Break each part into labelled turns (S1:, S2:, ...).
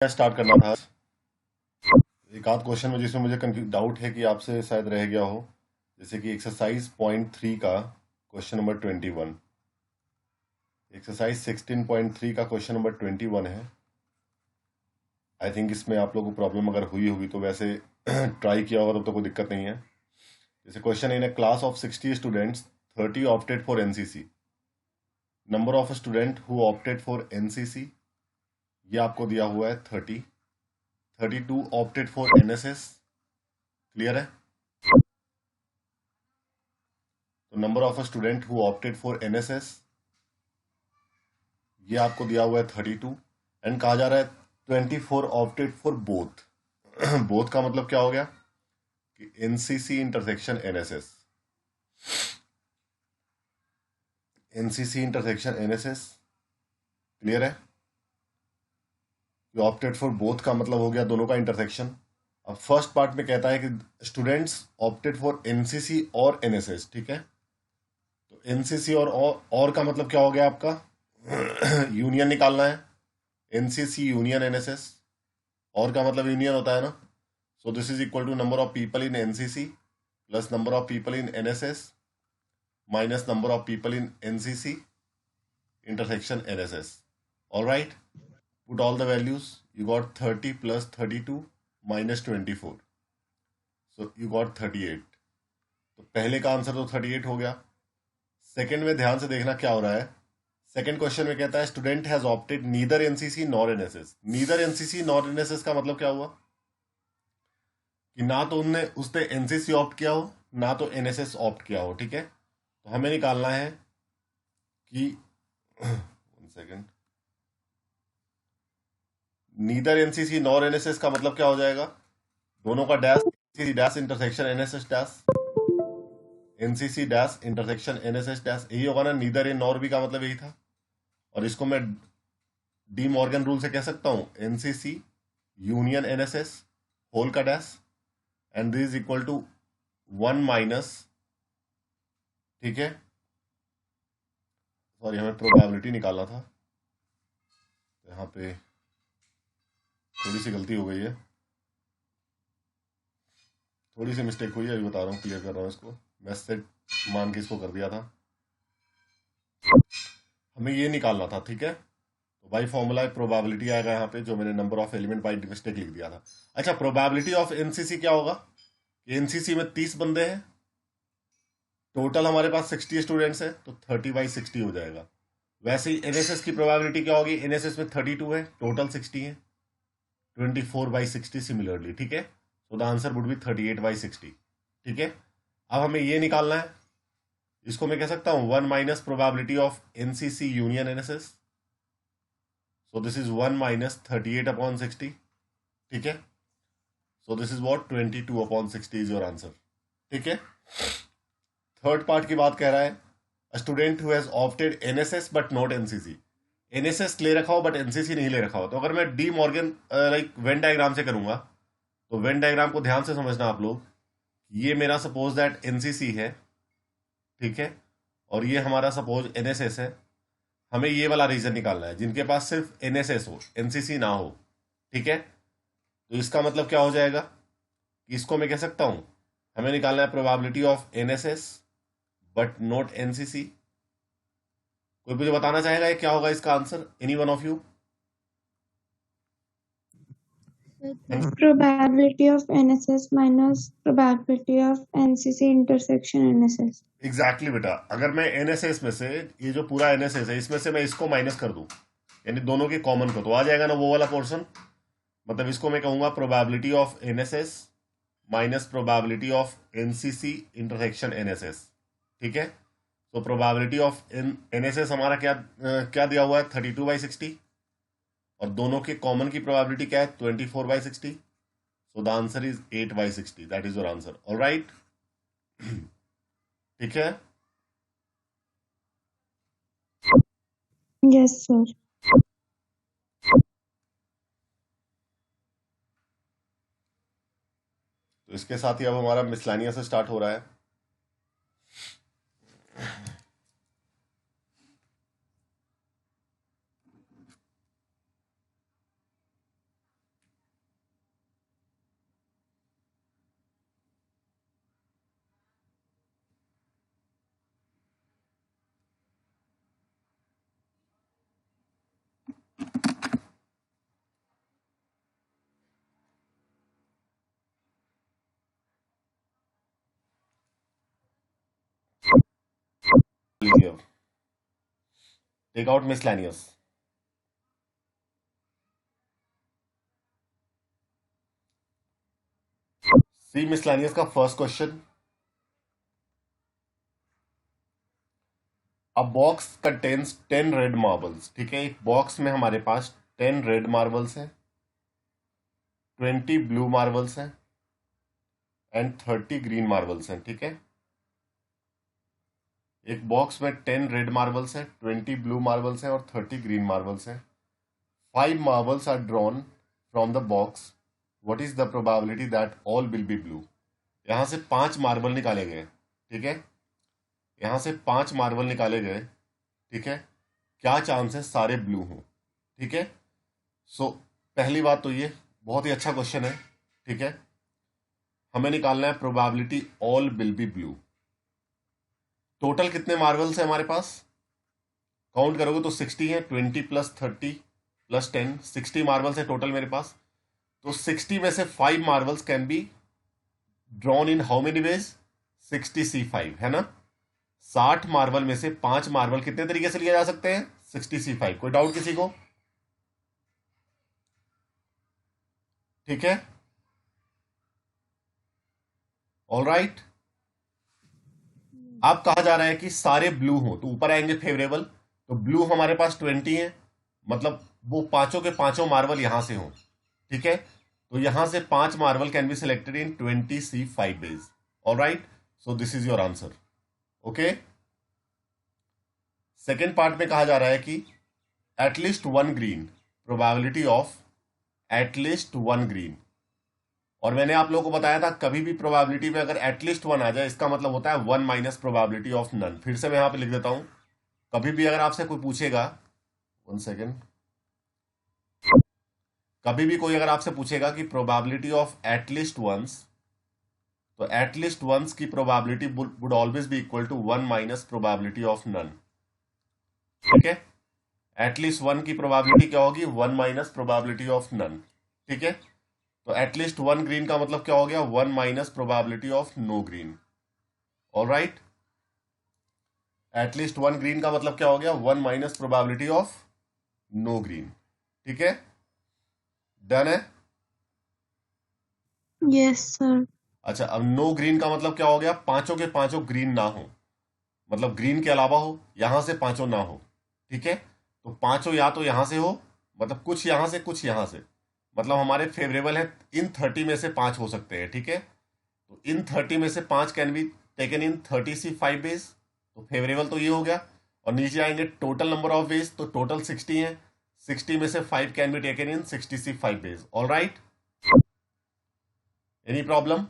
S1: Start करना था। एक आध क्वेश्चन में जिसमें मुझे डाउट है कि आपसे शायद रह गया हो, जैसे कि एक्सरसाइज पॉइंट 3 का क्वेश्चन नंबर 21। एक्सरसाइज 16.3 का क्वेश्चन नंबर 21 है। आई थिंक इसमें आप लोगों को प्रॉब्लम अगर हुई होगी तो वैसे ट्राई किया होगा तो कोई दिक्कत नहीं है। जैसे question in A class of 60 students 30 opted for NCC. Number of student who opted for NCC ये आपको दिया हुआ है 30। 32 ऑप्टेड फॉर एनएसएस। क्लियर है? तो number of student who opted for NSS ये आपको दिया हुआ है 32। एंड कहा जा रहा है 24 ऑप्टेड फॉर बोथ। बोथ का मतलब क्या हो गया कि NCC intersection NSS. NCC intersection NSS. Clear है? ऑप्टेड फॉर बोथ का मतलब हो गया दोनों का इंटरसेक्शन। अब फर्स्ट पार्ट में कहता है कि स्टूडेंट्स ऑप्टेड फॉर एनसीसी और एनएसएस। ठीक है, तो एनसीसी और का मतलब क्या हो गया आपका? यूनियन निकालना है। NCC union NSS. और का मतलब यूनियन होता है ना। So this is equal to number of people in NCC plus number of people in NSS minus number of people in NCC intersection NSS. All right, put all the values. You got 30 plus 32 minus 24. So you got 38. तो पहले का answer तो 38 हो गया। Second में ध्यान से देखना क्या हो रहा है। सेकंड क्वेश्चन में कहता है student has opted neither NCC nor NSS. Neither NCC nor NSS का मतलब क्या हुआ कि ना तो उनने उस पर एनसीसी ऑप्ट किया हो ना तो एनएसएस ऑप्ट किया हो। ठीक है, तो हमें निकालना है कि one second, neither NCC nor NSS का मतलब क्या हो जाएगा? दोनों का dash, NCC dash intersection NSS dash, NCC dash intersection NSS dash, यही होगा ना। नीदर इन नॉर बी का मतलब यही था। और इसको मैं डी मॉर्गन रूल से कह सकता हूं एनसीसी यूनियन एनएसएस होल का dash and this is equal to 1 minus. ठीक है, सॉरी हमें प्रोबेबिलिटी निकालना था, यहाँ पे थोड़ी सी गलती हो गई है, थोड़ी सी मिस्टेक हुई है, अभी बता रहा हूँ, क्लियर कर रहा हूँ इसको। मैं सेट मान के इसको कर दिया था, हमें ये निकालना था। ठीक है, तो बाई फॉर्मूला प्रोबेबिलिटी आएगा यहाँ पे, जो मैंने number of element by mistake लिख दिया था। अच्छा, प्रोबेबिलिटी ऑफ एनसीसी क्या होगा कि एनसीसी में 30 बंदे हैं, टोटल हमारे पास 60 स्टूडेंट्स है, तो 30/60 हो जाएगा। वैसे ही एनएसएस की प्रोबेबिलिटी क्या होगी? एनएसएस में 32 है, टोटल 60 है, 24/60 सिमिलरली। ठीक है, तो द आंसर वुड बी 38/60। ठीक है, अब हमें ये निकालना है, इसको मैं कह सकता हूं 1 minus probability of NCC union NSS. So this is 1 minus 38/60। ठीक है, सो this is what 22/60 is your answer. ठीक है, थर्ड पार्ट की बात कह रहा है student who has opted NSS but not NCC. NSS ले रखा हो बट एनसीसी नहीं ले रखा हो, तो अगर मैं De Morgan like Venn diagram से करूंगा, तो वेन डायग्राम को ध्यान से समझना आप लोग। ये मेरा सपोज दैट एनसीसी है, ठीक है, और ये हमारा सपोज एनएसएस है। हमें ये वाला रीजन निकालना है जिनके पास सिर्फ एनएसएस हो, एनसीसी ना हो। ठीक है, तो इसका मतलब क्या हो जाएगा कि इसको मैं कह सकता हूं हमें निकालना है probability of NSS but not NCC. कोई मुझे बताना चाहेगा ये क्या होगा इसका answer? Any one of you?
S2: Probability of NSS minus probability of NCC intersection NSS.
S1: Exactly बेटा, अगर मैं एनएसएस में से ये जो पूरा एनएसएस है इसमें से मैं इसको माइनस कर दूं, यानी दोनों के कॉमन को, तो आ जाएगा ना वो वाला पोर्शन। मतलब इसको मैं कहूंगा probability of NSS minus probability of NCC intersection NSS. ठीक है, तो प्रोबेबिलिटी ऑफ एनएसएस हमारा क्या दिया हुआ है? 32/60, और दोनों के कॉमन की प्रोबेबिलिटी क्या है? 24/60। सो the answer is 8/60। That is your answer. Alright, ठीक है।
S2: Yes, sir.
S1: तो इसके साथ ही अब हमारा मिसलानिया से स्टार्ट हो रहा है। will give. Take out miscellaneous. See miscellaneous का first question. A box contains 10 red marbles. ठीक है, एक बॉक्स में हमारे पास 10 रेड मार्बल्स हैं, 20 ब्लू मार्बल्स हैं एंड 30 ग्रीन मार्बल्स हैं. ठीक है, एक बॉक्स में 10 रेड मार्बल्स हैं, 20 ब्लू मार्बल्स हैं और 30 ग्रीन मार्बल्स हैं. 5 marbles are drawn from the box. What is the probability that all will be blue? यहां से 5 मार्बल निकाले गए. ठीक है, यहां से 5 मार्बल निकाले गए. ठीक है, क्या चांस है सारे ब्लू हों. ठीक है, सो पहली बात तो ये बहुत ही अच्छा क्वेश्चन है. ठीक है, हमें निकालना है probability all will be blue. Total कितने मार्बल्स हैं हमारे पास? काउंट करोगे तो 60 है. 20 प्लस 30 प्लस 10, 60 मार्बल्स है टोटल मेरे पास. तो 60 में से 5 marbles can be drawn in how many ways? 60C5 है ना. 60 मार्बल में से 5 मार्बल कितने तरीके से लिए जा सकते हैं? 60C5. कोई डाउट किसी को? ठीक है, ऑल राइट. अब कहा जा रहा है कि सारे ब्लू हो तो ऊपर आएंगे फेवरेबल. तो ब्लू हमारे पास 20 है, मतलब वो पांचों के पांचों मार्बल यहां से हो. ठीक है, तो यहां से 5 marble can be selected in 20C5 ways. All right, so this is your answer. Okay, second part में कहा जा रहा है कि at least 1 green, probability of at least 1 green. और मैंने आप लोगों को बताया था कभी भी प्रोबेबिलिटी में अगर एटलीस्ट 1 आ जाए इसका मतलब होता है 1 माइनस प्रोबेबिलिटी ऑफ नन. फिर से मैं यहां पे लिख देता हूं. कभी भी अगर आपसे कोई पूछेगा, 1 सेकेंड, कभी भी कोई अगर आपसे पूछेगा कि प्रोबेबिलिटी ऑफ एटलीस्ट वंस, तो एटलीस्ट वंस की probability would always be equal to 1 minus probability of none. ठीक है, एटलीस्ट 1 की प्रोबेबिलिटी क्या होगी? 1 माइनस प्रोबेबिलिटी ऑफ नन. ठीक है, तो एटलीस्ट 1 ग्रीन का मतलब क्या हो गया? 1 minus probability of no green. All right, at least 1 green का मतलब क्या हो गया? 1 minus probability of no green. ठीक है, डन है.
S2: Yes, sir.
S1: अच्छा, अब नो ग्रीन का मतलब क्या हो गया? पांचों के पांचों ग्रीन ना हो, मतलब ग्रीन के अलावा हो, यहां से पांचों ना हो. ठीक है, तो पांचों या तो यहां से हो, मतलब कुछ यहां से कुछ यहां से, मतलब हमारे फेवरेबल है. इन 30 में से 5 हो सकते हैं. ठीक है, तो इन 30 में से 5 can be taken in 30C5 ways. तो फेवरेबल तो ये हो गया. और नीचे आएंगे टोटल नंबर ऑफ वेज, तो टोटल 60 है. 60 में से 5 can be taken in 60C5 ways. All right, any problem?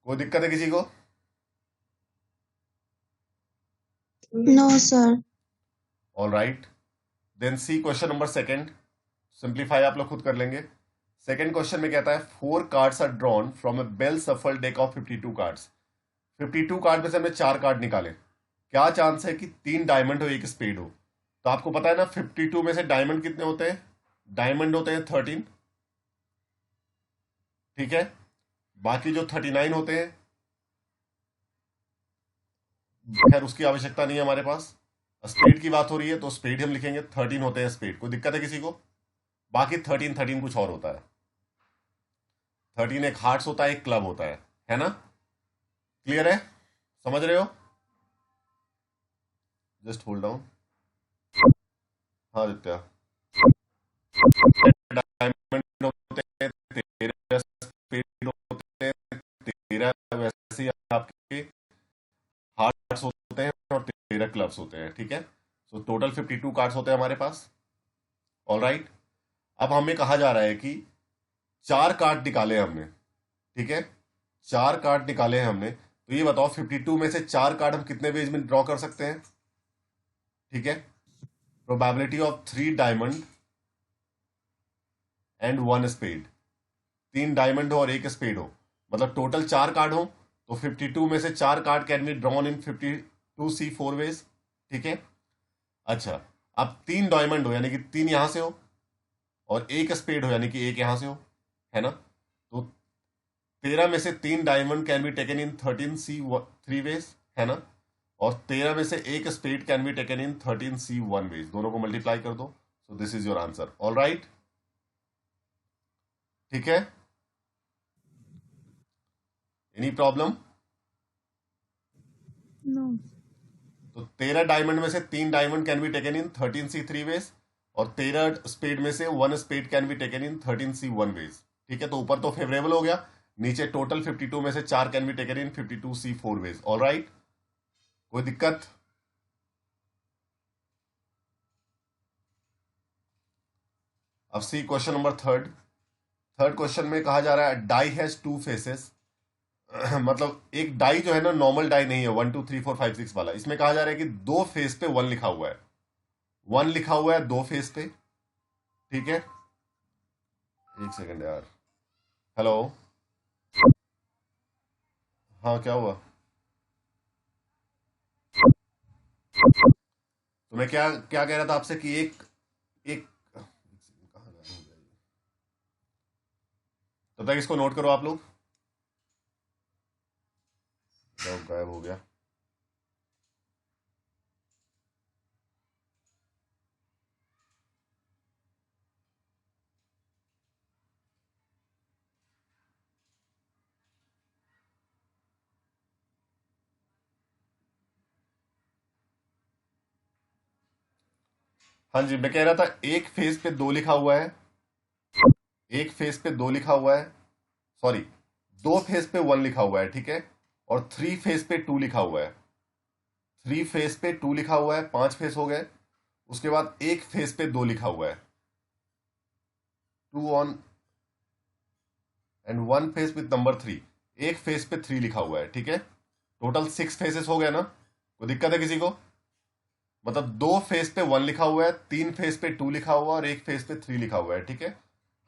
S1: कोई दिक्कत है किसी को?
S2: No, sir.
S1: All right, then see question number second. Simplify आप लोग खुद कर लेंगे. सेकेंड क्वेश्चन में कहता है 4 cards are drawn from a well shuffled deck of 52 cards. 52 card में से हमने 4 कार्ड निकाले. क्या चांस है कि 3 डायमंड हो, 1 स्पेड हो? तो आपको पता है ना 52 में से डायमंड कितने होते हैं? डायमंड होते हैं 13. ठीक है, बाकी जो 39 होते हैं, खैर उसकी आवश्यकता नहीं है हमारे पास. स्पेड की बात हो रही है तो स्पेड हम लिखेंगे. 13 होते हैं स्पेड. कोई दिक्कत है किसी को? बाकी 13 कुछ और होता है. 13 एक हार्ट्स होता है, एक क्लब होता है ना. क्लियर है? समझ रहे हो? Just hold down. हाँ दित्या, डायमंड होते हैं 13, स्पेड होते हैं 13, वैसे ही आपके हार्ट्स होते हैं और 13 क्लब्स होते हैं. ठीक है, सो टोटल 52 कार्ड्स होते हैं हमारे पास. ऑल राइट, अब हमें कहा जा रहा है कि 4 कार्ड निकाले हमने. ठीक है, 4 कार्ड निकाले हैं हमने. तो ये बताओ 52 में से 4 कार्ड हम कितने वेज में ड्रॉ कर सकते हैं? ठीक है, probability of 3 diamond and 1 spade. 3 diamond हो और 1 स्पेड हो, मतलब टोटल 4 कार्ड हो. तो 52 में से 4 card can be drawn in 52C4 ways. ठीक है, अच्छा, अब 3 डायमंड हो यानी कि 3 यहां से हो, और 1 स्पेड हो यानी कि 1 यहां से हो, है ना. तो 13 में से 3 diamond can be taken in 13C 3 ways, है ना, और 13 में से एक spade can be taken in 13C 1 ways, दोनों को मल्टीप्लाई कर दो, so this is your answer. All right, ठीक है, एनी प्रॉब्लम?
S2: No.
S1: तो 13 डायमंड में से 3 diamond can be taken in 13C 3 ways, और 13 स्पेड में से 1 spade can be taken in 13C 1 ways, ठीक है। तो ऊपर तो फेवरेबल हो गया, नीचे टोटल 52 में से 4 can be taken in 52C 4 ways. All right, कोई दिक्कत? अब see question number third. Third question में कहा जा रहा है डाई हैज 2 फेसेस। मतलब एक डाई जो है ना, नॉर्मल डाई नहीं है 1 2 3 4 5 6 वाला, इसमें कहा जा रहा है कि 2 फेस पे 1 लिखा हुआ है, 1 लिखा हुआ है 2 फेस पे, ठीक है। एक सेकंड यार, हेलो, हाँ क्या हुआ? तो मैं क्या क्या कह रहा था आपसे कि एक एक कहाँ गायब हो गया ये? तब तक इसको नोट करो आप लोग, गायब हो गया। हाँ जी, मैं कह रहा था एक फेस पे 2 लिखा हुआ है, एक फेस पे 2 लिखा हुआ है, सॉरी 2 फेस पे 1 लिखा हुआ है, ठीक है, और 3 फेस पे 2 लिखा हुआ है, 3 फेस पे 2 लिखा हुआ है, 5 फेस हो गए। उसके बाद एक फेस पे 2 लिखा हुआ है, 2 on and 1 face with number 3, एक फेस पे 3 लिखा हुआ है, ठीक है। टोटल 6 फेसेस हो गया ना? कोई दिक्कत है किसी को? मतलब 2 फेस पे 1 लिखा हुआ है, 3 फेस पे 2 लिखा हुआ है, और एक फेस पे 3 लिखा हुआ है, ठीक है।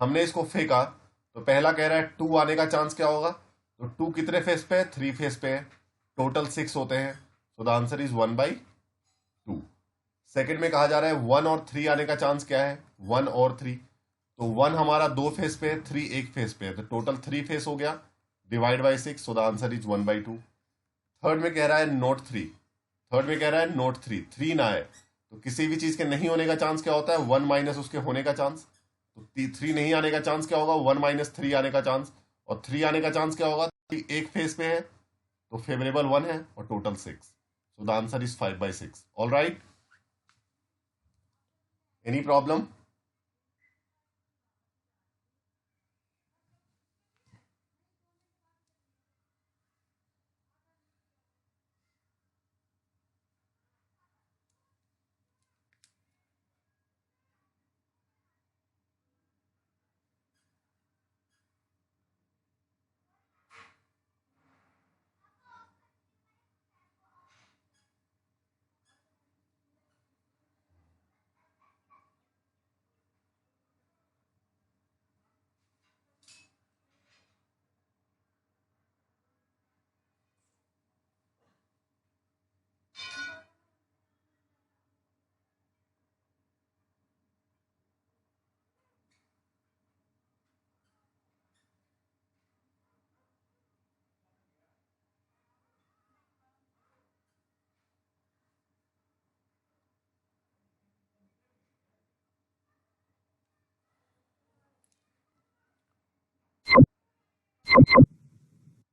S1: हमने इसको फेंका, तो पहला कह रहा है 2 आने का चांस क्या होगा, तो 2 कितने फेस पे है? 3 फेस पे है, टोटल 6 होते हैं, सो द आंसर इज 1/2। सेकंड में कहा जा रहा है 1 और 3 आने का चांस क्या है? 1 और 3, तो 1 हमारा 2 फेस पे है, 3 एक फेस पे है, तो टोटल 3 फेस हो गया, divide by 6, so the answer is 1/2। Third में कह रहा है नोट 3, थर्ड में कह रहा है नोट 3, 3 ना है, तो किसी भी चीज के नहीं होने का चांस क्या होता है? 1 माइनस उसके होने का चांस, तो 3 नहीं आने का चांस क्या होगा? 1 माइनस 3 आने का चांस, और 3 आने का चांस क्या होगा? 3 एक फेस पे है, तो फेवरेबल 1 है, और total 6, so the answer is 5/6। All right, any problem?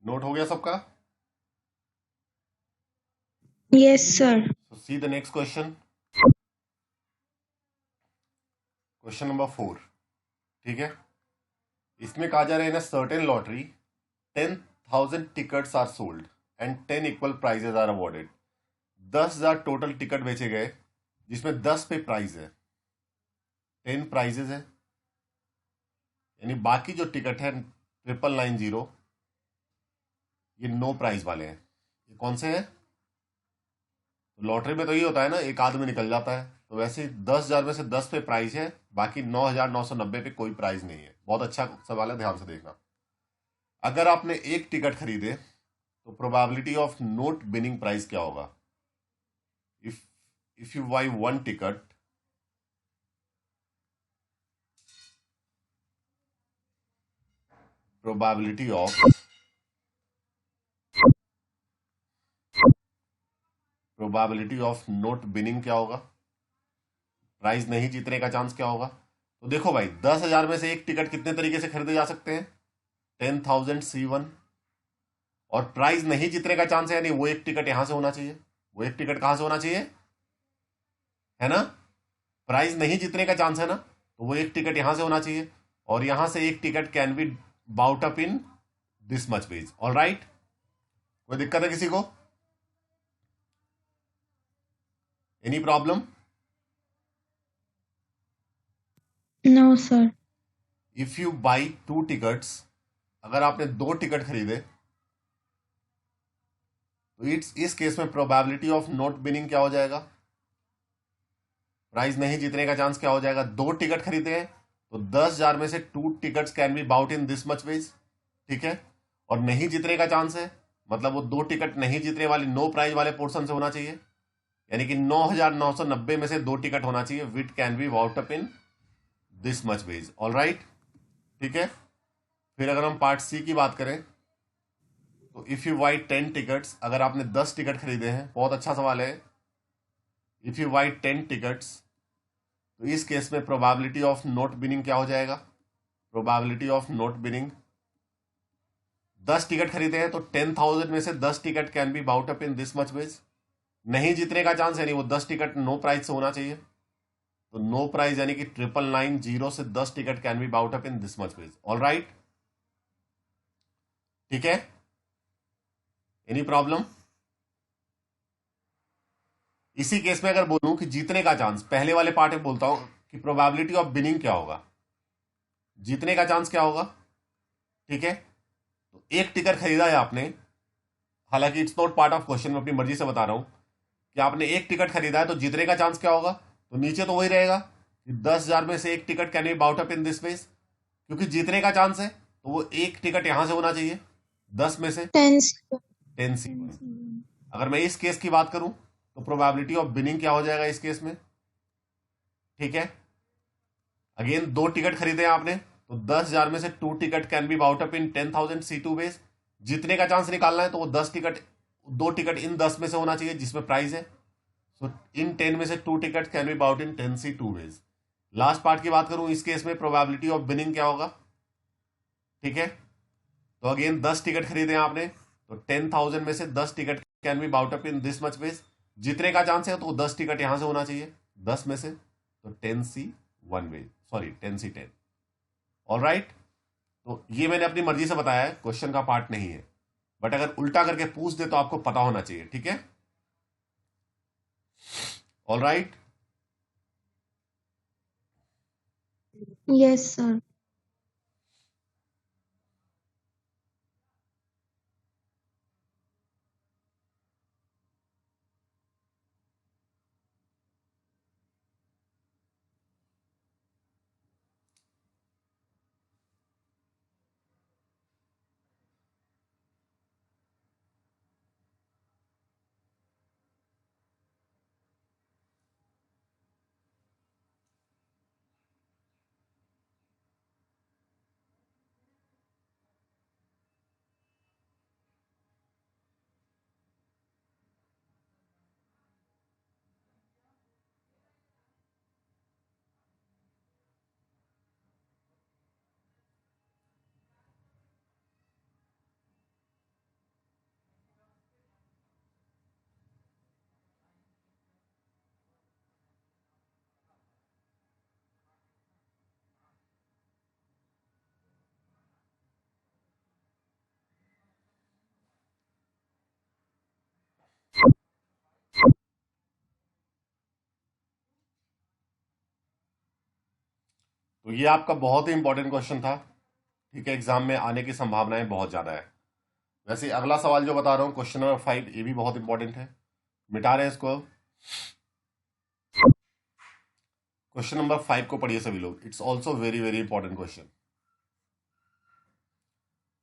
S1: Note हो गया सबका?
S2: Yes, sir.
S1: So see the next question, question number 4, ठीक है। इसमें कहा जा रहा है, in a certain lottery 10,000 tickets are sold and 10 equal prizes are awarded. 10,000 total ticket बेचे गए, जिसमें 10 पे प्राइज है, 10 प्राइजेस है, यानी बाकी जो टिकट है 9,990, ये नो प्राइज वाले हैं। ये कौन से हैं? तो लॉटरी में तो ये होता है ना, एक आदमी निकल जाता है, तो वैसे 10,000 में से 10 पे प्राइज है, बाकी 9,990 पे कोई प्राइज नहीं है। बहुत अच्छा सवाल है, ध्यान से देखना। अगर आपने एक टिकट खरीदे, तो probability of note winning price क्या होगा? If if you by 1 ticket, probability of probability of not winning क्या होगा, प्राइज नहीं जीतने का चांस क्या होगा। तो देखो भाई 10,000 में से एक टिकट कितने तरीके से खरीदे जा सकते हैं, 10,000 C1, और प्राइज नहीं जीतने का चांस है, यानी वो एक टिकट यहां से होना चाहिए, वो एक टिकट कहां से होना चाहिए, है ना, प्राइज नहीं जीतने का चांस है ना, तो वो एक टिकट यहां से होना चाहिए, और यहां से एक ticket can be bought up in this much page. All right, कोई दिक्कत है किसी को, any problem?
S2: No, sir.
S1: If you buy 2 tickets, अगर आपने 2 टिकट खरीदे तो इस केस में प्रोबेबिलिटी ऑफ नॉट विनिंग क्या हो जाएगा, प्राइज नहीं जीतने का चांस क्या हो जाएगा। 2 टिकट खरीदे हैं तो 10,000 में से 2 tickets can be bought in this much ways, ठीक है, और नहीं जीतने का चांस है, मतलब वो 2 टिकट नहीं जीतने वाली नो प्राइज वाले पोर्शन से होना चाहिए, यानी कि 9,990 में से 2 टिकट होना चाहिए with can be bought up in this much ways. All right, ठीक है। फिर अगर हम पार्ट सी की बात करें तो इफ यू बाई 10 टिकट्स, अगर आपने 10 टिकट खरीदे हैं, बहुत अच्छा सवाल है, इफ यू बाई 10 टिकट्स, तो इस केस में प्रोबेबिलिटी ऑफ नॉट विनिंग क्या हो जाएगा, probability of not winning, 10 ticket खरीदे हैं तो 10,000 में से 10 ticket can be bought up in this much ways, नहीं जीतने का चांस है नहीं, वो 10 टिकट नो प्राइस से होना चाहिए, तो नो प्राइस यानी कि 9,990 से 10 ticket can be bought up in this much ways. All right, ठीक है, एनी प्रॉब्लम? इसी केस में अगर बोलूं कि जीतने का चांस, पहले वाले पार्ट में बोलता हूं कि प्रोबेबिलिटी ऑफ विनिंग क्या होगा, जीतने का चांस क्या होगा, ठीक है। तो 1 टिकट खरीदा है आपने, हालांकि it's not part of question, मैं अपनी मर्जी से बता रहा हूं कि आपने 1 टिकट खरीदा है तो जीतने का चांस क्या होगा, तो नीचे तो वही रहेगा कि 10,000 में से 1 ticket can be bought up in this ways, क्योंकि जीतने का चांस है तो वो 1 टिकट यहां से होना चाहिए 10 में से
S2: 10C1.
S1: 10C1। अगर मैं इस केस की बात करूं तो प्रोबेबिलिटी ऑफ विनिंग क्या हो जाएगा इस केस में, ठीक है। अगेन 2 टिकट खरीदे हैं आपने तो 10,000 में से 2 ticket can be bought up in 10,000 C2 base, जीतने का चांस निकालना है तो वो 10 टिकट, 2 टिकट इन 10 में से होना चाहिए जिसमें प्राइस है, सो इन 10 में से 2 ticket can be bought in 10C2 base. Last part की बात करूं इस केस में प्रोबेबिलिटी ऑफ विनिंग क्या होगा, ठीक है। तो अगेन 10 टिकट खरीदे हैं आपने तो 10,000 में से 10 ticket can be bought up in this much ways, जीतने का चांस है तो 10 टिकट यहां से होना चाहिए 10 में से, तो 10C1 base, sorry 10C10। All right, तो ये मैंने अपनी मर्जी से बताया है, क्वेश्चन का पार्ट नहीं है, बट अगर उल्टा करके पूछ दे तो आपको पता होना चाहिए, ठीक है। All right,
S2: Yes, sir.
S1: तो ये आपका बहुत ही इंपॉर्टेंट क्वेश्चन था, ठीक है, एग्जाम में आने की संभावनाएं बहुत ज्यादा है। वैसे अगला सवाल जो बता रहा हूँ क्वेश्चन नंबर 5, ये भी बहुत इंपॉर्टेंट है, मिटा रहे हैं इसको। क्वेश्चन नंबर 5 को पढ़िए सभी लोग, it's also very very important question.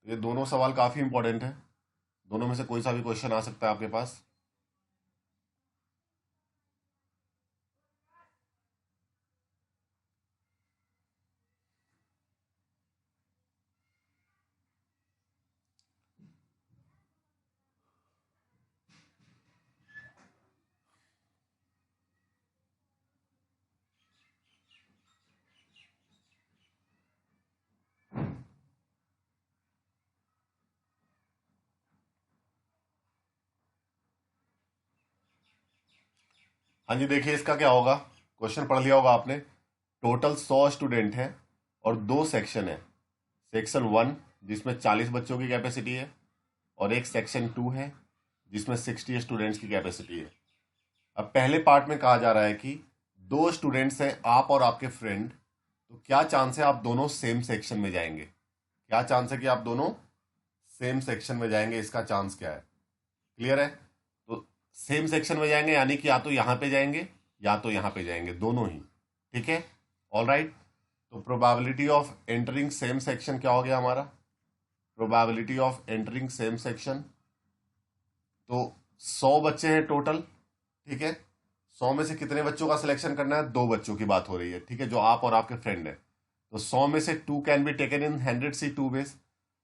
S1: ये दोनों सवाल काफी इंपॉर्टेंट है, दोनों में से कोई सा भी क्वेश्चन आ सकता है आपके पास। हाँ जी, देखिए इसका क्या होगा, क्वेश्चन पढ़ लिया होगा आपने। टोटल 100 स्टूडेंट है और 2 सेक्शन है। सेक्शन 1 जिसमें 40 बच्चों की कैपेसिटी है, और एक सेक्शन 2 है जिसमें 60 स्टूडेंट्स की कैपेसिटी है। अब पहले पार्ट में कहा जा रहा है कि 2 स्टूडेंट्स हैं, आप और आपके फ्रेंड, तो क्या चांस है आप दोनों सेम सेक्शन में जाएंगे? क्या चांस है कि आप दोनों सेम सेक्शन में जाएंगे? इसका चांस क्या है? क्लियर है? तो सेम सेक्शन में जाएंगे यानी कि या तो यहां पे जाएंगे या तो यहां पे जाएंगे, दोनों ही। ठीक है, ऑल राइट। तो probability of entering same section क्या हो गया हमारा? Probability of entering same section, तो 100 बच्चे हैं टोटल। ठीक है, 100 में से कितने बच्चों का सिलेक्शन करना है? 2 बच्चों की बात हो रही है, ठीक है, जो आप और आपके फ्रेंड है। तो 100 में से 2 can be taken in 100 C 2 ways.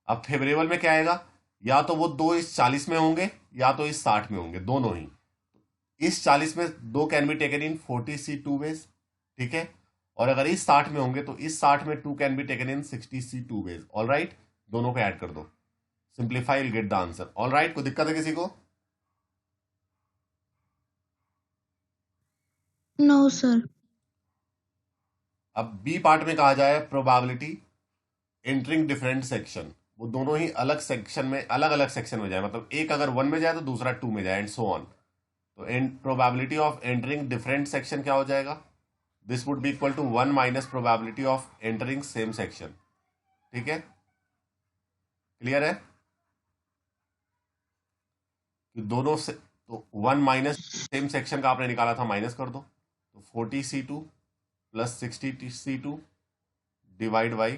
S1: अब फेवरेबल में क्या आएगा? या तो वो 2 इस 40 में होंगे या तो इस 60 में होंगे, दोनों ही। इस 40 में 2 can be taken in 40 C 2 ways, ठीक है। और अगर इस 60 में होंगे तो इस 60 में 2 can be taken in 60 C 2 ways. All right, दोनों को ऐड कर दो, simplify, will get the answer. All right, कोई दिक्कत है किसी को?
S2: No, sir.
S1: अब बी पार्ट में कहा जाए प्रोबेबिलिटी एंटरिंग डिफरेंट सेक्शन, वो दोनों ही अलग सेक्शन में, अलग अलग सेक्शन में जाए, मतलब एक अगर 1 में जाए तो दूसरा 2 में जाए, एंड सो ऑन। तो probability of entering different section क्या हो जाएगा? This would be equal to 1 minus probability of entering same section. ठीक है, क्लियर है कि दोनों से, तो 1 माइनस सेम सेक्शन का आपने निकाला था, माइनस कर दो, तो 40 C2 plus 60 C2 divide by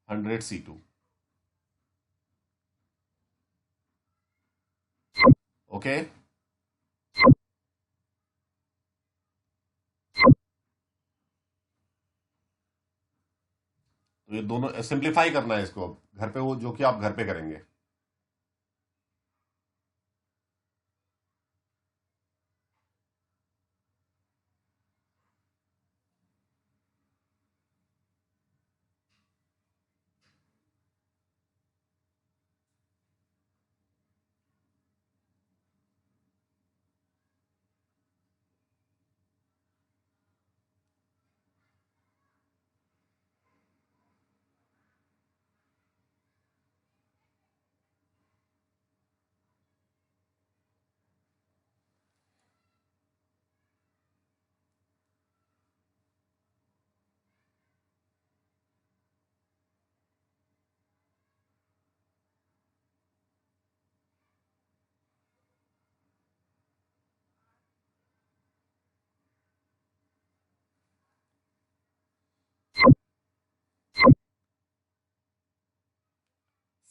S1: 100 C2। Okay, तो ये दोनों सिंप्लीफाई करना है इसको अब घर पे, वो जो कि आप घर पे करेंगे।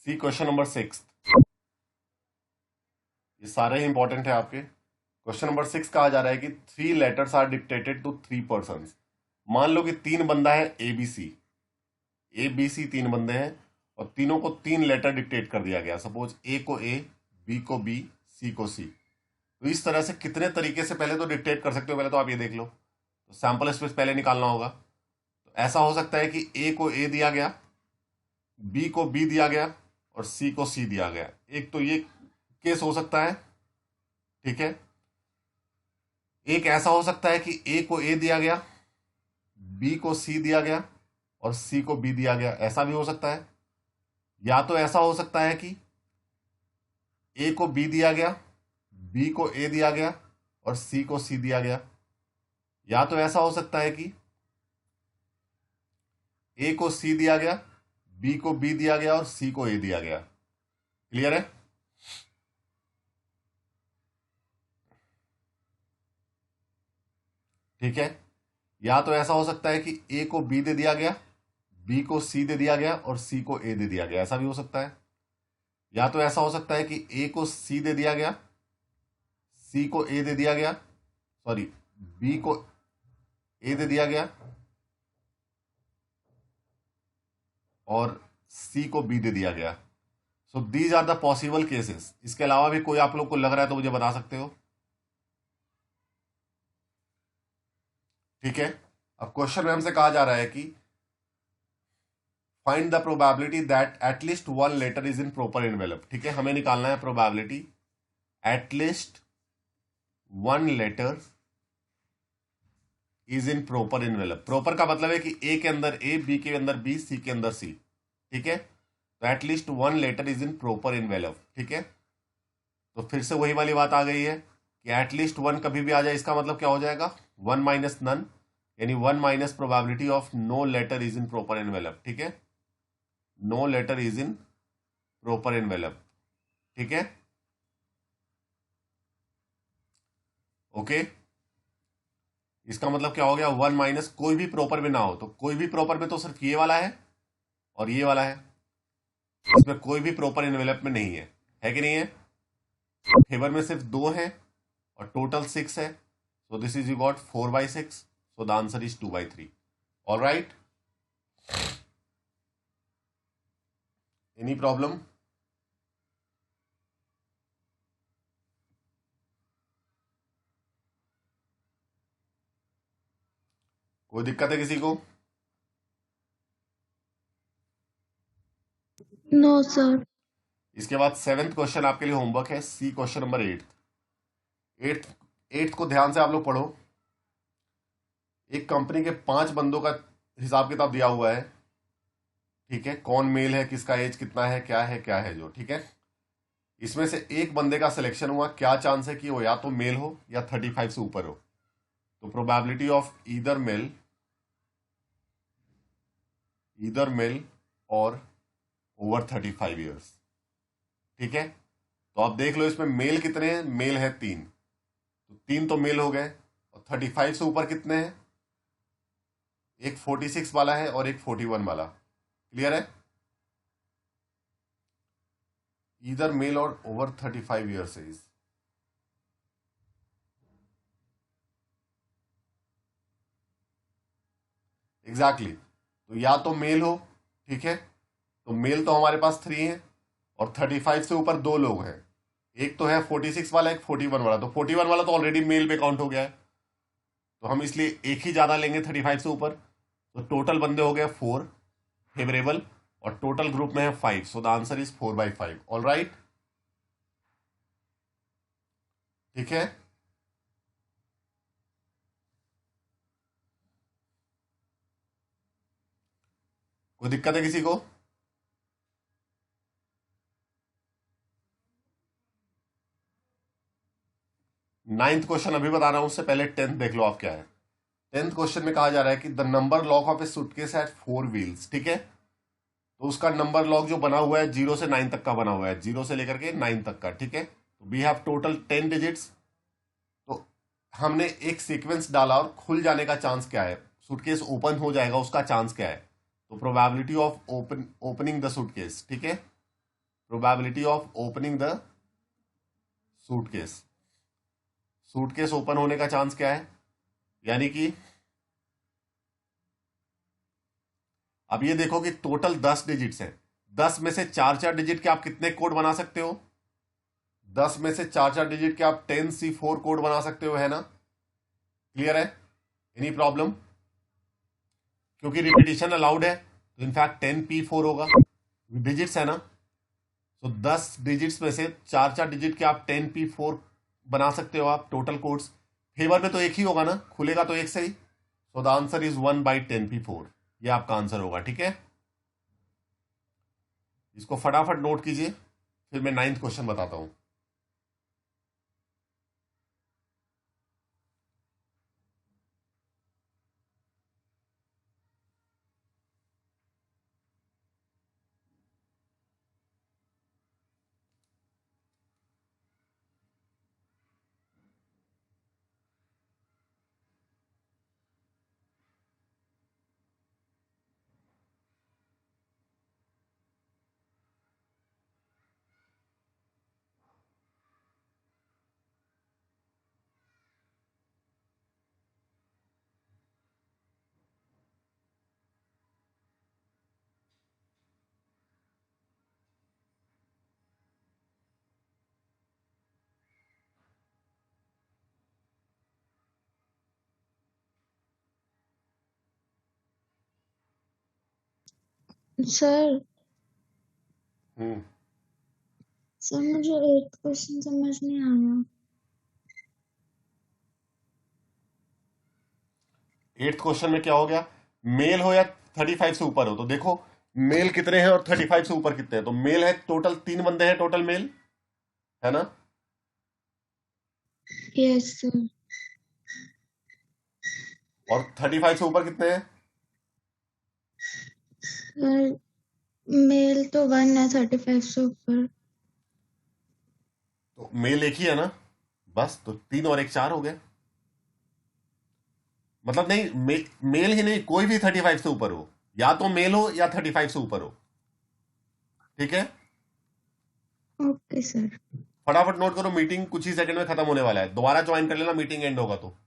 S1: सी क्वेश्चन नंबर 6, ये सारे ही इंपॉर्टेंट है आपके। क्वेश्चन नंबर 6 कहा जा रहा है कि 3 letters are dictated to 3 person. मान लो कि 3 बंदा है ABC, ABC 3 बंदे हैं और तीनों को 3 लेटर डिक्टेट कर दिया गया। सपोज A को A, B को B, C को C। तो इस तरह से कितने तरीके से पहले तो डिक्टेट कर सकते हो? पहले तो आप ये देख लो, तो सैंपल स्पेस पहले निकालना होगा। तो ऐसा हो सकता है कि A को A दिया गया, B को B दिया गया और C को C दिया गया। एक तो ये केस हो सकता है, ठीक है। एक ऐसा हो सकता है कि A को A दिया गया, B को C दिया गया और C को B दिया गया, ऐसा भी हो सकता है। या तो ऐसा हो सकता है कि A को B दिया गया, B को A दिया गया और C को C दिया गया। या तो ऐसा हो सकता है कि A को C दिया गया, B को B दिया गया और C को A दिया गया। क्लियर है? ठीक है। या तो ऐसा हो सकता है कि A को B दे दिया गया, B को C दे दिया गया और C को A दे दिया गया, ऐसा भी हो सकता है। या तो ऐसा हो सकता है कि A को C दे दिया गया, C को A दे दिया गया, सॉरी, B को A दे दिया गया और C को B दे दिया गया। So these are the possible cases. इसके अलावा भी कोई आप लोग को लग रहा है तो मुझे बता सकते हो। ठीक है, अब क्वेश्चन में हमसे कहा जा रहा है कि find the probability that at least 1 letter is in proper envelope. ठीक है, हमें निकालना है probability at least 1 letter is in proper envelope. Proper का मतलब है कि ए के अंदर ए, बी के अंदर बी, सी के अंदर सी, ठीक है। तो at least one letter is in proper envelope, ठीक है। तो फिर से वही वाली बात आ गई है कि एटलीस्ट वन कभी भी आ जाए, इसका मतलब क्या हो जाएगा, वन माइनस नन, यानी one minus probability of no letter is in proper envelope, ठीक है। No letter is in proper envelope, ठीक है, ओके। इसका मतलब क्या हो गया, वन माइनस कोई भी प्रॉपर में ना हो, तो कोई भी प्रॉपर में तो सिर्फ ये वाला है और ये वाला है, इसमें कोई भी प्रॉपर एनवेलप में नहीं है कि नहीं है। फेवर में सिर्फ दो है और टोटल सिक्स है, सो this is you got 4/6, so the answer is 2/3। All right, any problem? कोई दिक्कत है किसी को?
S2: No, sir.
S1: इसके बाद 7th क्वेश्चन आपके लिए होमवर्क है, सी क्वेश्चन नंबर 8th। एट्थ को ध्यान से आप लोग पढ़ो। एक कंपनी के 5 बंदों का हिसाब किताब दिया हुआ है, ठीक है। कौन मेल है, किसका एज कितना है, क्या है जो, ठीक है। इसमें से एक बंदे का सिलेक्शन हुआ, क्या चांस है कि वो या तो मेल हो या 35 से ऊपर हो। तो प्रोबेबिलिटी ऑफ ईदर मेल और ओवर 35 ईयर्स, ठीक है। तो आप देख लो इसमें मेल कितने हैं, मेल है 3, तो 3 तो मेल हो गए, और 35 से ऊपर कितने हैं, एक 46 वाला है और एक 41 वाला, क्लियर है। ईदर मेल और ओवर 35 ईयर्स एज, एग्जैक्टली। तो या तो मेल हो, ठीक है, तो मेल तो हमारे पास 3 है, और 35 से ऊपर 2 लोग हैं, एक तो है 46 वाला, एक 41 वाला। तो 41 वाला तो ऑलरेडी मेल में काउंट हो गया है, तो हम इसलिए एक ही ज्यादा लेंगे 35 से ऊपर। तो टोटल बंदे हो गए 4 फेवरेबल, और टोटल ग्रुप में है 5, सो the answer is 4/5। All right, ठीक है। कोई दिक्कत है किसी को? नाइन्थ क्वेश्चन अभी बता रहा हूं, उससे पहले 10th देख लो आप क्या है। 10th क्वेश्चन में कहा जा रहा है कि the number lock of A suitcase has 4 wheels, ठीक है। तो उसका नंबर लॉक जो बना हुआ है 0 से 9 तक का बना हुआ है, 0 से लेकर के 9 तक का, ठीक है। तो वी हैव टोटल 10 डिजिट्स। तो हमने एक सीक्वेंस डाला और खुल जाने का चांस क्या है, सूटकेस ओपन हो जाएगा उसका चांस क्या है। तो probability of opening the suitcase, ठीक है, probability of opening the suitcase, suitcase open होने का चांस क्या है, यानी कि अब ये देखो कि टोटल 10 डिजिट्स हैं, 10 में से 4-4 डिजिट के आप कितने कोड बना सकते हो, 10 में से 4-4 डिजिट के आप 10C4 कोड बना सकते हो, है ना, क्लियर है, एनी प्रॉब्लम? क्योंकि रिपीटिशन अलाउड है, तो इनफैक्ट 10P4 होगा, डिजिट्स है ना। तो 10 डिजिट्स में से 4-4 डिजिट के आप 10P4 बना सकते हो आप टोटल कोड्स। फेवर में तो एक ही होगा ना, खुलेगा तो एक से ही, so the answer is 1/10P4, ये आपका आंसर होगा, ठीक है। इसको फटाफट नोट कीजिए, फिर मैं 9th क्वेश्चन बताता हूं।
S2: Sir,
S1: हम्म
S2: sir मुझे 8th क्वेश्चन समझ नहीं आया।
S1: 8th क्वेश्चन में क्या हो गया, मेल हो या 35 से ऊपर हो, तो देखो मेल कितने हैं और 35 से ऊपर कितने हैं, तो मेल है टोटल 3 बंदे हैं, टोटल मेल है ना।
S2: Yes sir.
S1: और 35 से ऊपर कितने हैं,
S2: सर मेल तो 1 है 35 से ऊपर।
S1: तो मेल एक ही है ना, बस तो 3 और 1 4 हो गए। मतलब नहीं मेल ही नहीं, कोई भी 35 से ऊपर हो, या तो मेल हो या 35 से ऊपर हो, ठीक है।
S2: Okay sir.
S1: फटाफट नोट करो, मीटिंग कुछ ही सेकंड में खत्म होने वाला है, दोबारा ज्वाइन कर लेना मीटिंग एंड होगा तो।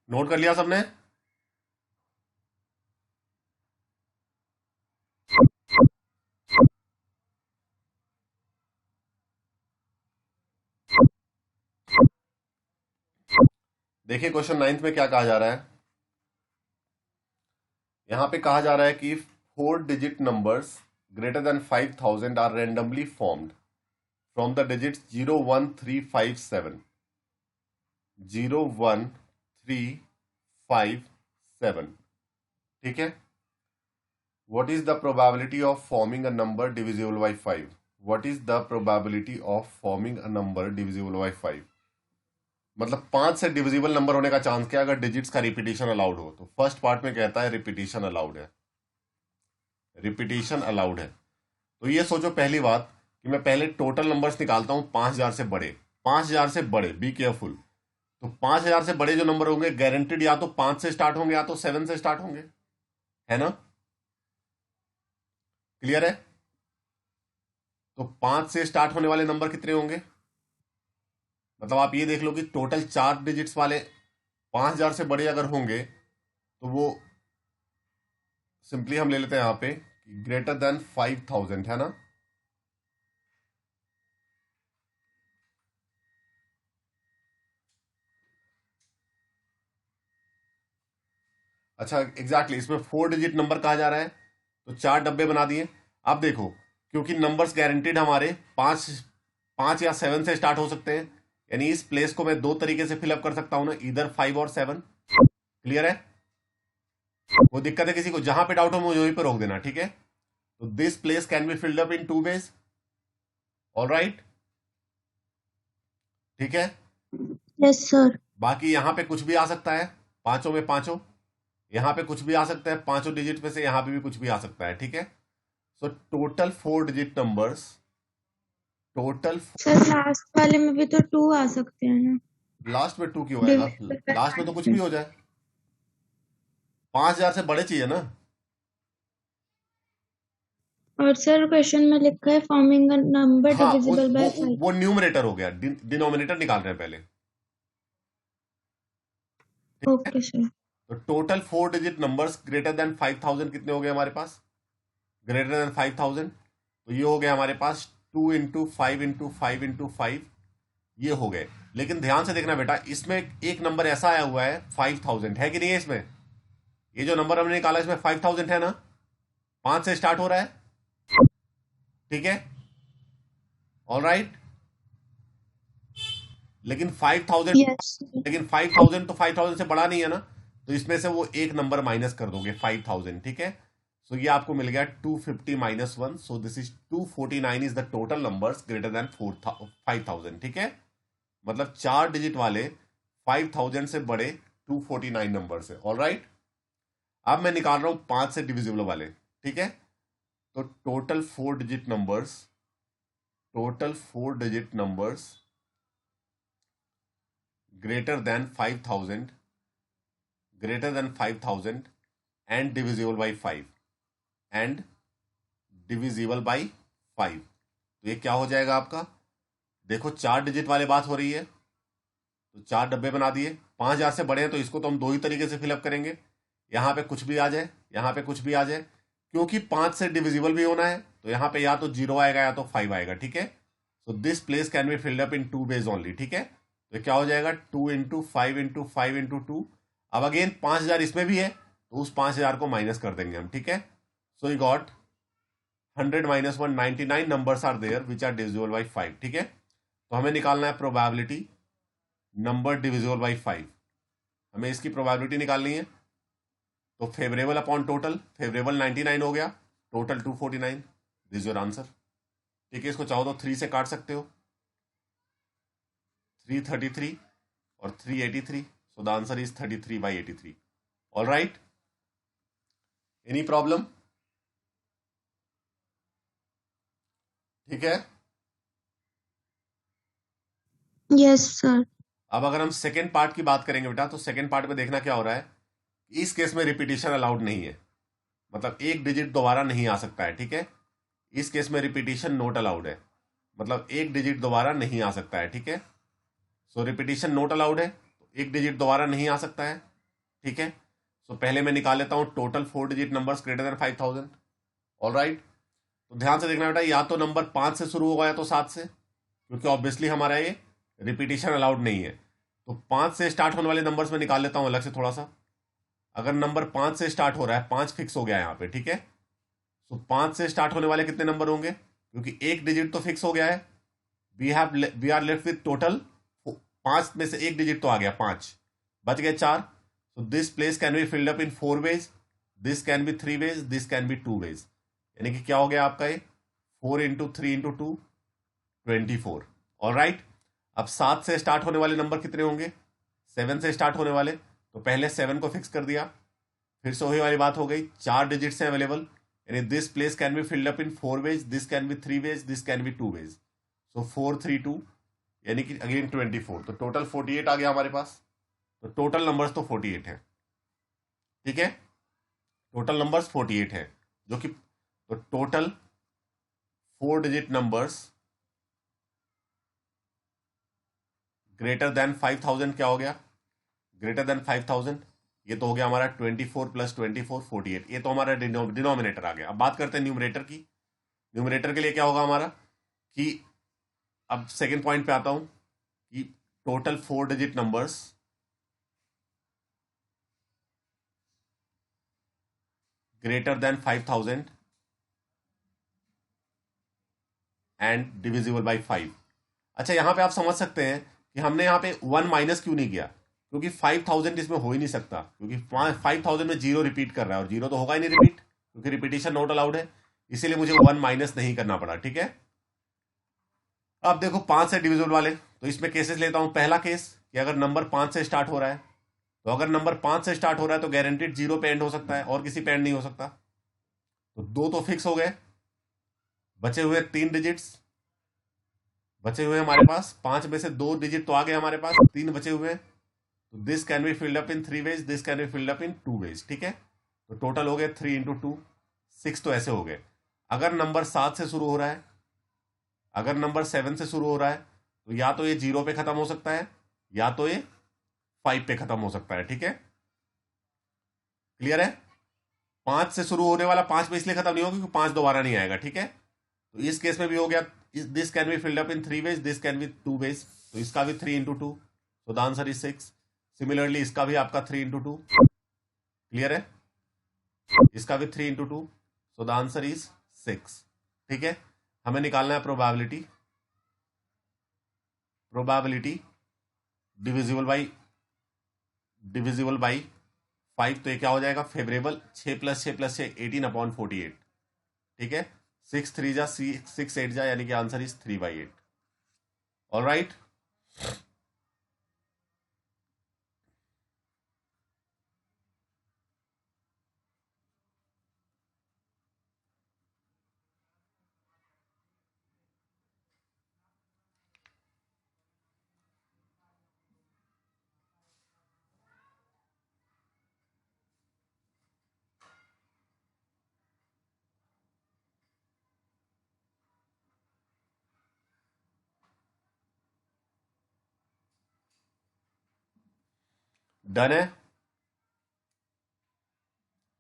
S1: नोट कर लिया सबने। देखिए क्वेश्चन 9th में क्या कहा जा रहा है, यहां पे कहा जा रहा है कि 4 digit numbers greater than 5000 are randomly formed from the digits 01357 01357, ठीक है। What is the probability of forming a number divisible by 5? What is the probability of forming a number divisible by 5? मतलब 5 से डिविजिबल नंबर होने का chance क्या अगर digits का repetition allowed हो, तो फर्स्ट पार्ट में कहता है रिपीटिशन अलाउड है, रिपीटिशन अलाउड है। तो ये सोचो पहली बात कि मैं पहले टोटल नंबर्स निकालता हूं 5000 से बड़े, 5000 से बड़े, बी केयरफुल। तो 5000 से बड़े जो नंबर होंगे गारंटेड या तो 5 से स्टार्ट होंगे या तो 7 से स्टार्ट होंगे, है ना, क्लियर है। तो 5 से स्टार्ट होने वाले नंबर कितने होंगे, मतलब आप ये देख लो कि टोटल 4 डिजिट्स वाले 5000 से बड़े अगर होंगे तो वो सिंपली हम ले लेते हैं यहां पे ग्रेटर देन 5000, है ना। अच्छा एग्जैक्टली इसमें 4 डिजिट नंबर कहा जा रहा है, तो 4 डब्बे बना दिए। अब देखो क्योंकि नंबर्स गारंटीड हमारे 5 या 7 से स्टार्ट हो सकते हैं, यानी इस प्लेस को मैं 2 तरीके से फिलअप कर सकता हूं ना, इधर 5 और 7, क्लियर है। वो दिक्कत है किसी को, जहां पे डाउट हो मुझे वहीं पे रोक देना, ठीक है। तो this place can be filled up in 2 ways, all right, ठीक है।
S2: Yes sir.
S1: बाकी यहां पे कुछ भी आ सकता है, पांचों में पांचों, यहां पे कुछ भी आ सकता है, पांचों डिजिट में से यहां पे भी कुछ भी आ सकता है, ठीक है। So total 4 digit numbers, total
S2: sir last वाले में भी तो 2 आ सकते हैं ना।
S1: लास्ट में 2 क्यों आएगा, लास्ट में तो कुछ भी हो जाए, 5000 से बड़े चाहिए ना।
S2: और सर क्वेश्चन में लिखा है फॉर्मिंग अ नंबर
S1: हाँ
S2: डिविजिबल बाय 5।
S1: वो न्यूमरेटर हो गया, डिनोमिनेटर निकाल रहे हैं पहले, ठीक है।
S2: Okay sir.
S1: तो total 4 digit numbers greater than 5000 कितने हो गए हमारे पास, ग्रेटर देन 5000, तो ये हो गया हमारे पास 2 इंटू 5 इंटू 5 इंटू 5, ये हो गए। लेकिन ध्यान से देखना बेटा, इसमें एक नंबर ऐसा आया हुआ है 5000, है कि नहीं है इसमें, ये जो नंबर हमने निकाला इसमें 5000 है ना, 5 से स्टार्ट हो रहा है, ठीक है, ऑल राइट। लेकिन 5000,
S2: यस
S1: लेकिन 5000 तो 5000 से बड़ा नहीं है ना, तो इसमें से वो एक नंबर माइनस कर दोगे 5000, ठीक है। सो ये आपको मिल गया 250 minus 1, so this is 249 is the total numbers greater than 5000, ठीक है। मतलब 4 डिजिट वाले 5000 से बड़े 249 नंबर से, ऑल राइट। अब मैं निकाल रहा हूं 5 से डिविजिबल वाले, ठीक है। तो total 4 digit numbers, total 4 digit numbers greater than 5000, greater than 5000 and divisible by 5, and divisible by 5, तो ये क्या हो जाएगा आपका, देखो 4 डिजिट वाली बात हो रही है, तो 4 डब्बे बना दिए। 5,000 से बड़े हैं तो इसको तो हम 2 ही तरीके से फिलअप करेंगे, यहाँ पे कुछ भी आ जाए, यहाँ पे कुछ भी आ जाए, क्योंकि 5 से डिविजिबल भी होना है, तो यहाँ पे या तो 0 आएगा या तो 5 आएगा, ठीक है। So this place can be filled up in 2 ways only, ठीक है। तो क्या हो जाएगा, 2 × 5 × 5 × 2। अब अगेन 5,000 इसमें भी है, तो उस 5,000 को माइनस कर देंगे हम, ठीक है। So you got 100 - 1 99 numbers are there which are divisible by 5, ठीक है। तो हमें निकालना है प्रोबेबिलिटी नंबर डिविजिबल बाई 5, हमें इसकी प्रोबेबिलिटी निकालनी है। तो फेवरेबल अपॉन टोटल, फेवरेबल 99 हो गया, टोटल 249, दिस योर आंसर, ठीक है। इसको चाहो तो 3 से काट सकते हो, 333 और 383, सो the answer is 33/83। All right, any problem, ठीक है।
S2: Yes, sir.
S1: अब अगर हम सेकेंड पार्ट की बात करेंगे बेटा, तो सेकेंड पार्ट में देखना क्या हो रहा है, इस केस में रिपीटिशन अलाउड नहीं है, मतलब एक डिजिट दोबारा नहीं आ सकता है, ठीक है। इस केस में रिपीटिशन नोट अलाउड है, मतलब एक डिजिट दोबारा नहीं आ सकता है, ठीक है। सो रिपीटिशन नोट अलाउड है, तो एक डिजिट दोबारा नहीं आ सकता है, ठीक है। सो पहले मैं निकाल लेता हूं total 4 digit numbers greater then 5,000। All right, तो ध्यान से देखना बेटा, या तो नंबर 5 से शुरू होगा या तो 7 से, क्योंकि ऑब्वियसली हमारा ये रिपीटिशन अलाउड नहीं है। तो 5 से स्टार्ट होने वाले नंबर्स में निकाल लेता हूं अलग से थोड़ा सा। अगर नंबर 5 से स्टार्ट हो रहा है, 5 फिक्स हो गया यहाँ पे, ठीक है। सो 5 से स्टार्ट होने वाले कितने नंबर होंगे, क्योंकि एक डिजिट तो फिक्स हो गया है, we are left with total 5 में से एक डिजिट तो आ गया, 5 बच गए 4। So this place can be filled up in 4 ways, this can be 3 ways, this can be 2 ways, यानी कि क्या हो गया आपका ये 4 × 3 × 2 24। ऑल राइट, अब 7 से स्टार्ट होने वाले नंबर कितने होंगे, 7 से स्टार्ट होने वाले, तो पहले 7 को फिक्स कर दिया, फिर से वही वाली बात हो गई, 4 डिजिट्स हैं अवेलेबल, यानी this place can be filled up in 4 ways, this can be 3 ways, this can be 2 ways। सो 4 3 2, यानी कि अगेन 24, तो टोटल 48 आ गया हमारे पास। तो टोटल नंबर्स तो 48 है, ठीक है, टोटल नंबर्स 48 है, जो कि तो total 4 digit numbers greater then 5,000 क्या हो गया, ग्रेटर देन 5,000, ये तो हो गया हमारा 24 + 24 48, ये तो हमारा डिनोमिनेटर आ गया। अब बात करते हैं न्यूमरेटर की। न्यूमरेटर के लिए क्या होगा हमारा, कि अब सेकेंड पॉइंट पे आता हूं, कि total 4 digit numbers greater then 5,000 and divisible by 5। अच्छा, यहां पे आप समझ सकते हैं कि हमने यहां पे 1 माइनस क्यों नहीं किया, क्योंकि 5,000 इसमें हो ही नहीं सकता, क्योंकि 5,000 में 0 रिपीट कर रहा है और 0 तो होगा ही नहीं रिपीट, क्योंकि रिपीटिशन नॉट अलाउड है, इसीलिए मुझे 1 माइनस नहीं करना पड़ा, ठीक है। अब देखो 5 से डिविजिबल वाले, तो इसमें केसेस लेता हूं। पहला केस कि अगर नंबर 5 से स्टार्ट हो रहा है, तो अगर नंबर 5 से स्टार्ट हो रहा है तो गारंटेड 0 पे एंड हो सकता है, और किसी पे एंड नहीं हो सकता। तो 2 तो फिक्स हो गए, बचे हुए 3 डिजिट्स, बचे हुए हमारे पास 5 में से 2 डिजिट तो आ गए हमारे पास, 3 बचे हुए हैं। तो this can be filled up in 3 ways, this can be filled up in 2 ways, ठीक है। तो टोटल हो गए 3 × 2 6, तो ऐसे हो गए। अगर नंबर 7 से शुरू हो रहा है, अगर नंबर 7 से शुरू हो रहा है, तो या तो ये 0 पे खत्म हो सकता है, या तो ये 5 पे खत्म हो सकता है, ठीक है। क्लियर है, 5 से शुरू होने वाला 5 पे इसलिए खत्म नहीं होगा क्योंकि 5 दोबारा नहीं आएगा, ठीक है। तो इस केस में भी हो गया, this can be filled up in 3 ways, this can be 2 ways, तो इसका भी 3 × 2, तो द आंसर इज 6। सिमिलरली इसका भी आपका 3 × 2, क्लियर है, इसका भी 3 × 2, सो द आंसर इज 6, ठीक है। हमें निकालना है प्रोबेबिलिटी, प्रोबेबिलिटी डिविजिबल बाई 5, तो ये क्या हो जाएगा, फेवरेबल 6 + 6 + 6 18/48, ठीक है। 6 3 जा 6 8 जा, यानी कि answer is 3/8। All right, done है।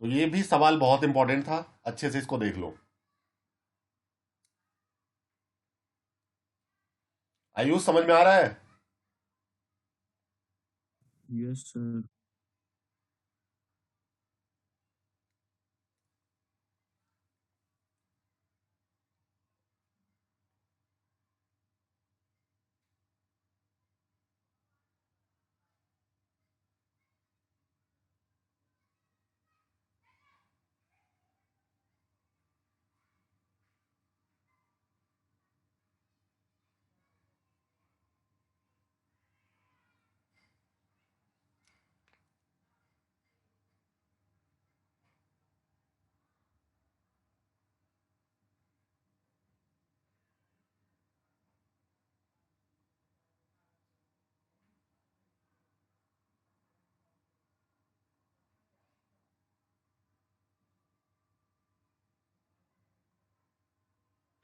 S1: तो ये भी सवाल बहुत इंपॉर्टेंट था, अच्छे से इसको देख लो। आयुष समझ में आ रहा है?
S3: Yes sir.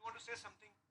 S4: want to say something?